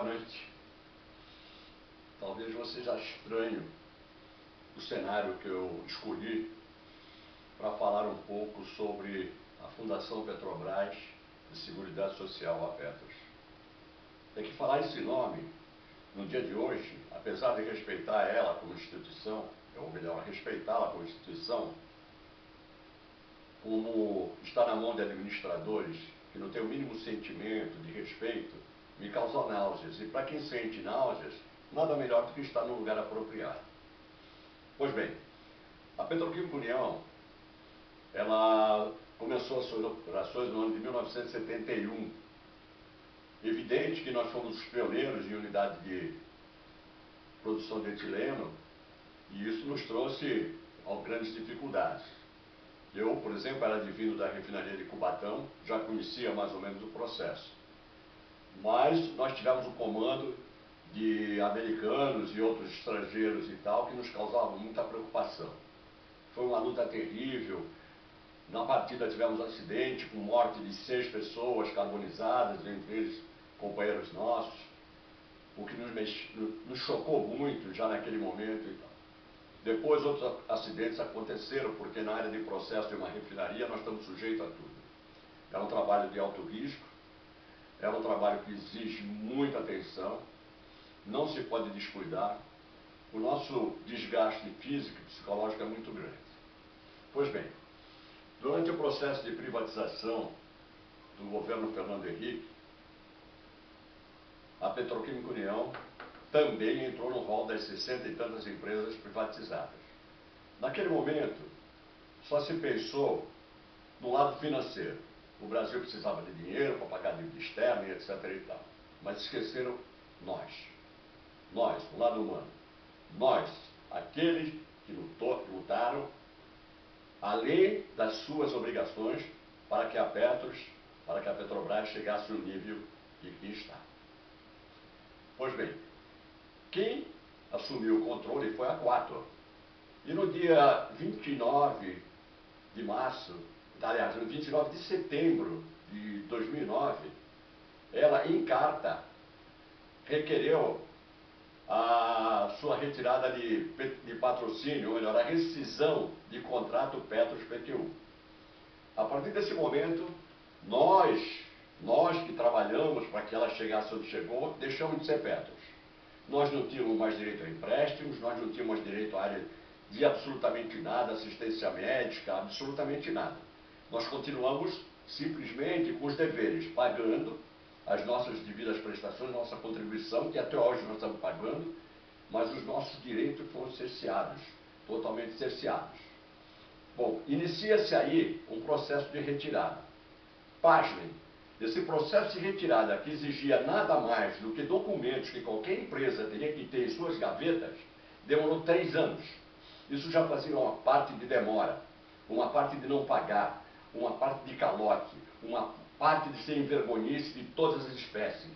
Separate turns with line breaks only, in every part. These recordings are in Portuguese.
noite. Talvez você já estranhe o cenário que eu escolhi para falar um pouco sobre a Fundação Petrobras de Seguridade Social, a Petros. É que falar esse nome, no dia de hoje, apesar de respeitar ela como instituição, ou melhor, respeitá-la como instituição, como está na mão de administradores que não têm o mínimo sentimento de respeito, me causa náuseas. E para quem sente náuseas, nada melhor do que estar no lugar apropriado. Pois bem, a Petroquímica União, ela começou as suas operações no ano de 1971. Evidente que nós fomos os pioneiros em unidade de produção de etileno, e isso nos trouxe grandes dificuldades. Eu, por exemplo, era advindo da refinaria de Cubatão, já conhecia mais ou menos o processo. Mas nós tivemos o comando de americanos e outros estrangeiros e tal, que nos causavam muita preocupação. Foi uma luta terrível. Na partida tivemos um acidente com morte de 6 pessoas carbonizadas, entre eles companheiros nossos, o que nos chocou muito já naquele momento e tal. Depois outros acidentes aconteceram, porque na área de processo de uma refinaria nós estamos sujeitos a tudo. É um trabalho de alto risco, é um trabalho que exige muita atenção, não se pode descuidar. O nosso desgaste físico e psicológico é muito grande. Pois bem, durante o processo de privatização do governo Fernando Henrique, a Petroquímica União também entrou no rol das 60 e tantas empresas privatizadas. Naquele momento, só se pensou no lado financeiro. O Brasil precisava de dinheiro para pagar dívida externa e etc. e tal. Mas esqueceram nós. Nós, o lado humano. Nós, aqueles que lutaram além das suas obrigações para que a Petrobras chegasse ao nível em que está. Pois bem, quem assumiu o controle foi a Quatro. E no dia 29 de março, aliás, no 29 de setembro de 2009, ela, em carta, requereu a sua retirada de patrocínio, ou melhor, a rescisão de contrato Petros-PTU. A partir desse momento, nós que trabalhamos para que ela chegasse onde chegou, deixamos de ser Petros. Nós não tínhamos mais direito a empréstimos, nós não tínhamos direito à área de absolutamente nada, assistência médica, absolutamente nada. Nós continuamos simplesmente com os deveres, pagando as nossas devidas prestações, nossa contribuição, que até hoje nós estamos pagando, mas os nossos direitos foram cerceados, totalmente cerceados. Bom, inicia-se aí um processo de retirada. Pasmem, esse processo de retirada, que exigia nada mais do que documentos que qualquer empresa teria que ter em suas gavetas, demorou 3 anos. Isso já fazia uma parte de demora, uma parte de não pagar, uma parte de calote, uma parte de ser envergonhice de todas as espécies.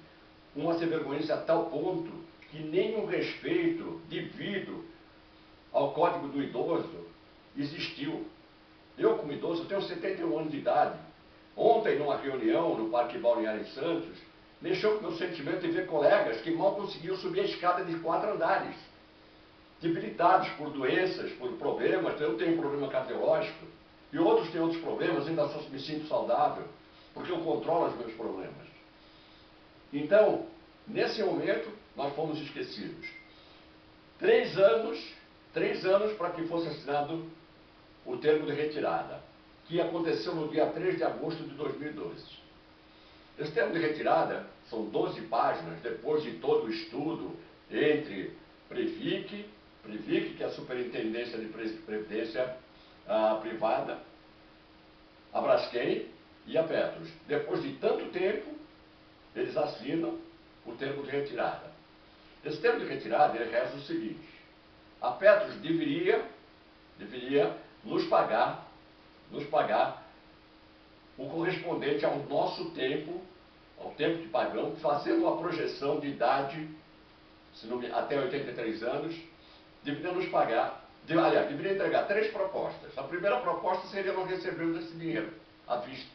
Uma ser vergonhice a tal ponto que nenhum respeito devido ao Código do Idoso existiu. Eu, como idoso, tenho 71 anos de idade. Ontem, numa reunião no Parque Balneário em Santos, mexeu com o meu sentimento de ver colegas que mal conseguiam subir a escada de 4 andares, debilitados por doenças, por problemas. Eu tenho um problema cardiológico e outros têm outros problemas, ainda só me sinto saudável, porque eu controlo os meus problemas. Então, nesse momento, nós fomos esquecidos. 3 anos para que fosse assinado o termo de retirada, que aconteceu no dia 3 de agosto de 2012. Esse termo de retirada são 12 páginas, depois de todo o estudo entre Previc, que é a Superintendência de Previdência Privada, a Braskem e a Petros. Depois de tanto tempo, eles assinam o termo de retirada. Esse termo de retirada, ele reza o seguinte: a Petros deveria nos pagar o correspondente ao nosso tempo, ao tempo que pagamos, fazendo uma projeção de idade, até 83 anos, deveria nos pagar, deveria entregar 3 propostas. A primeira proposta seria nós recebermos esse dinheiro à vista,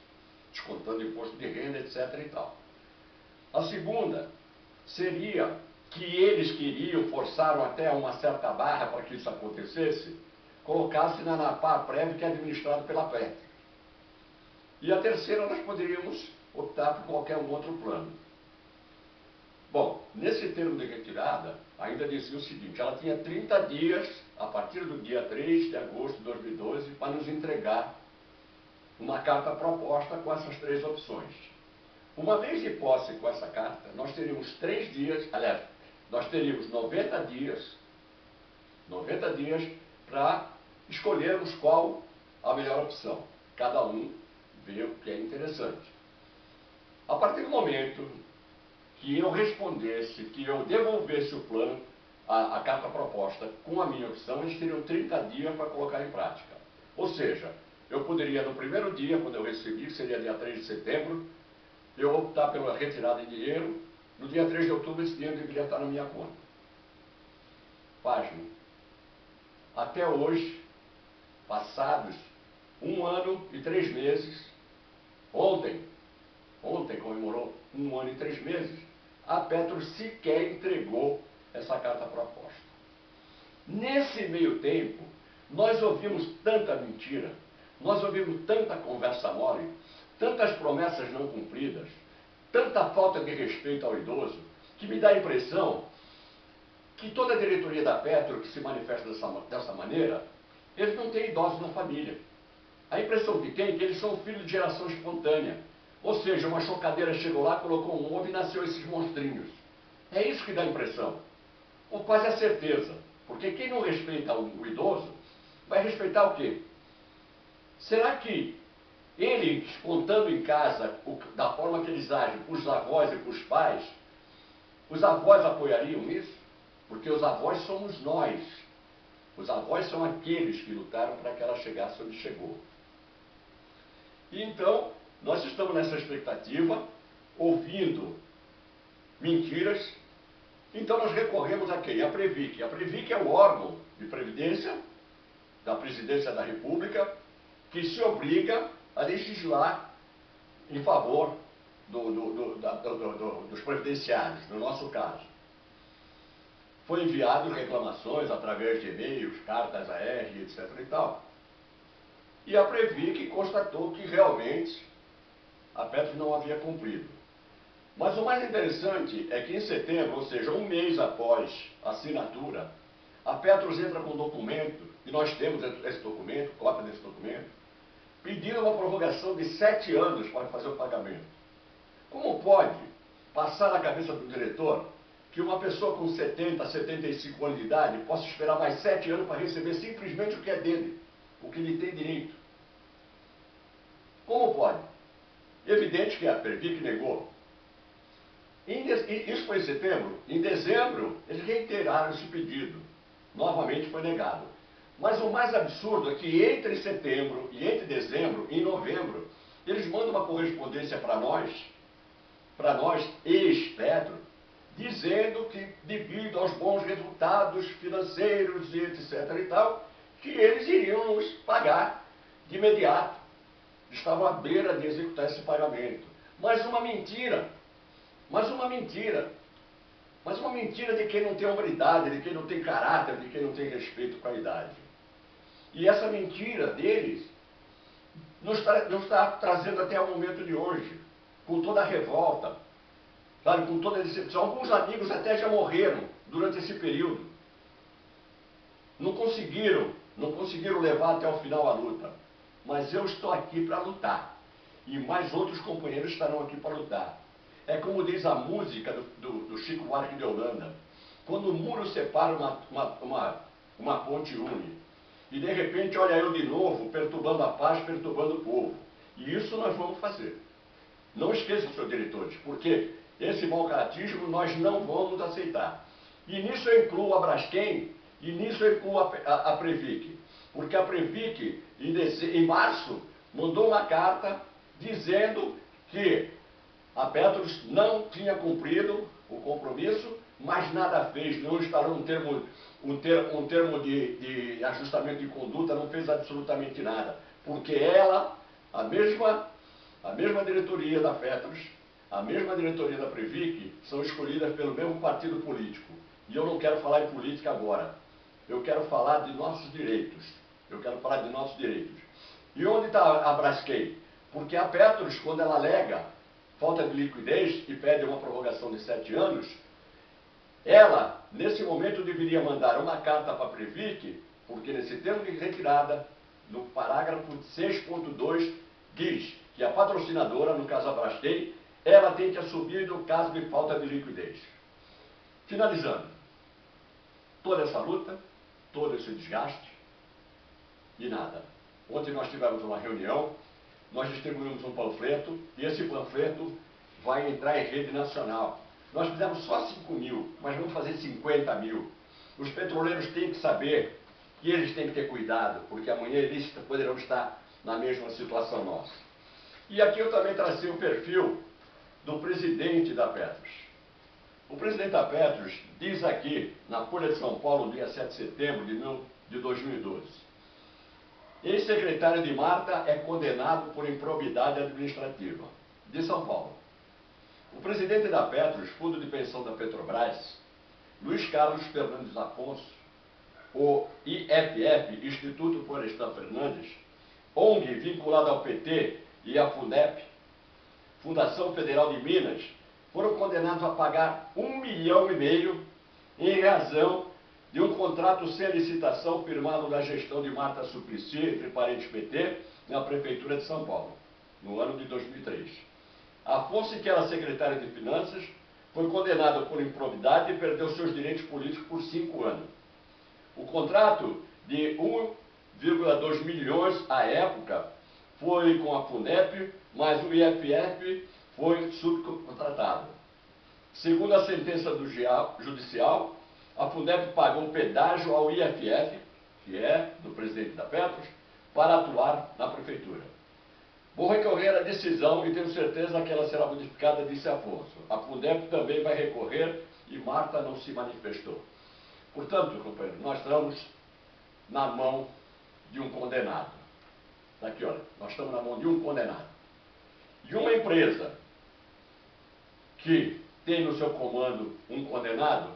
descontando imposto de renda, etc. e tal. A segunda seria que eles queriam, forçaram até uma certa barra para que isso acontecesse, colocasse na ANAPAR prévio que é administrado pela Petro. E a terceira, nós poderíamos optar por qualquer um outro plano. Bom, nesse termo de retirada, ainda dizia o seguinte: ela tinha 30 dias, a partir do dia 3 de agosto de 2012, para nos entregar uma carta proposta com essas 3 opções. Uma vez de posse com essa carta, nós teríamos 3 dias, aliás, nós teríamos 90 dias para escolhermos qual a melhor opção. Cada um vê o que é interessante. A partir do momento que eu respondesse, que eu devolvesse o plano, a carta proposta com a minha opção, eles teriam 30 dias para colocar em prática. Ou seja, eu poderia, no primeiro dia, quando eu recebi, que seria dia 3 de setembro, eu optar pela retirada em dinheiro. No dia 3 de outubro, esse dinheiro deveria estar na minha conta. Página. Até hoje, passados 1 ano e 3 meses, ontem comemorou 1 ano e 3 meses, a Petro sequer entregou essa carta proposta. Nesse meio tempo, nós ouvimos tanta mentira, nós ouvimos tanta conversa mole, tantas promessas não cumpridas, tanta falta de respeito ao idoso, que me dá a impressão que toda a diretoria da Petro, que se manifesta dessa maneira, eles não têm idosos na família. A impressão que tem é que eles são filhos de geração espontânea. Ou seja, uma chocadeira chegou lá, colocou um ovo e nasceu esses monstrinhos. É isso que dá a impressão. Ou quase a certeza. Porque quem não respeita o idoso, vai respeitar o quê? Será que ele, contando em casa da forma que eles agem com os avós e com os pais, os avós apoiariam isso? Porque os avós somos nós. Os avós são aqueles que lutaram para que ela chegasse onde chegou. E então, nós estamos nessa expectativa, ouvindo mentiras. Então nós recorremos a quem? A Previc. A Previc é o órgão de previdência da Presidência da República que se obriga a legislar em favor dos previdenciários, no nosso caso. Foi enviado reclamações através de e-mails, cartas AR, etc. e tal. E a Previc constatou que realmente a Petro não havia cumprido. Mas o mais interessante é que em setembro, ou seja, 1 mês após a assinatura, a Petro entra com um documento, e nós temos esse documento, cópia desse documento, pedindo uma prorrogação de 7 anos para fazer o pagamento. Como pode passar na cabeça do diretor que uma pessoa com 70, 75 anos de idade possa esperar mais 7 anos para receber simplesmente o que é dele, o que ele tem direito? Como pode? Evidente que a Previc negou. Isso foi em setembro. Em dezembro, eles reiteraram esse pedido. Novamente foi negado. Mas o mais absurdo é que entre setembro e entre dezembro, em novembro, eles mandam uma correspondência para nós, ex-Petro, dizendo que, devido aos bons resultados financeiros e etc. e tal, que eles iriam nos pagar de imediato. Estavam à beira de executar esse pagamento. Mas uma mentira. Mas uma mentira de quem não tem hombridade, de quem não tem caráter, de quem não tem respeito com a idade. E essa mentira deles nos está trazendo até o momento de hoje, com toda a revolta, sabe, com toda a decepção. Alguns amigos até já morreram durante esse período. Não conseguiram levar até o final a luta. Mas eu estou aqui para lutar. E mais outros companheiros estarão aqui para lutar. É como diz a música do Chico Buarque de Holanda. Quando o muro separa, uma ponte une. E de repente, olha eu de novo, perturbando a paz, perturbando o povo. E isso nós vamos fazer. Não esqueçam, senhores diretores, porque esse mau caratismo nós não vamos aceitar. E nisso eu incluo a Braskem, e nisso eu incluo a Previc. Porque a Previc, em março, mandou uma carta dizendo que a Petro não tinha cumprido o compromisso, mas nada fez, não instalou um termo de ajustamento de conduta, não fez absolutamente nada. Porque ela, a mesma diretoria da Petro, a mesma diretoria da Previc, são escolhidas pelo mesmo partido político. E eu não quero falar em política agora. Eu quero falar de nossos direitos. E onde está a Braskem? Porque a Petros, quando ela alega falta de liquidez e pede uma prorrogação de 7 anos, ela, nesse momento, deveria mandar uma carta para a Previc, porque nesse termo de retirada, no parágrafo 6.2, diz que a patrocinadora, no caso a Braskem, ela tem que assumir no caso de falta de liquidez. Finalizando, toda essa luta, todo esse desgaste, e nada. Ontem nós tivemos uma reunião, nós distribuímos um panfleto, e esse panfleto vai entrar em rede nacional. Nós fizemos só 5 mil, mas vamos fazer 50 mil. Os petroleiros têm que saber que eles têm que ter cuidado, porque amanhã eles poderão estar na mesma situação nossa. E aqui eu também tracei o perfil do presidente da Petros. O presidente da Petros diz aqui, na Folha de São Paulo, no dia 7 de setembro de 2012, ex-secretário de Marta é condenado por improbidade administrativa, de São Paulo. O presidente da Petros, Fundo de Pensão da Petrobras, Luiz Carlos Fernandes Afonso, o IFF, Instituto Florestan Fernandes, ONG vinculada ao PT e à FUNEP, Fundação Federal de Minas, foram condenados a pagar R$1,5 milhão em razão de um contrato sem licitação firmado na gestão de Marta Suplicy, entre parentes PT, na Prefeitura de São Paulo, no ano de 2003. Afonso, que era secretário de Finanças, foi condenado por improbidade e perdeu seus direitos políticos por 5 anos. O contrato de 1,2 milhões à época foi com a FUNEP, mas o IFF foi subcontratado. Segundo a sentença do judicial, a FUNEP pagou pedágio ao IFF, que é do presidente da Petros, para atuar na prefeitura. Vou recorrer à decisão e tenho certeza que ela será modificada, disse Afonso. A FUNEP também vai recorrer e Marta não se manifestou. Portanto, companheiro, nós estamos na mão de um condenado. Aqui, olha, nós estamos na mão de um condenado. E uma empresa que tem no seu comando um condenado,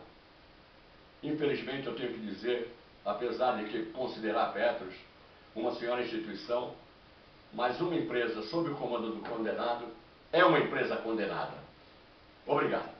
infelizmente eu tenho que dizer, apesar de que considerar a Petros uma senhora instituição, mas uma empresa sob o comando do condenado é uma empresa condenada. Obrigado.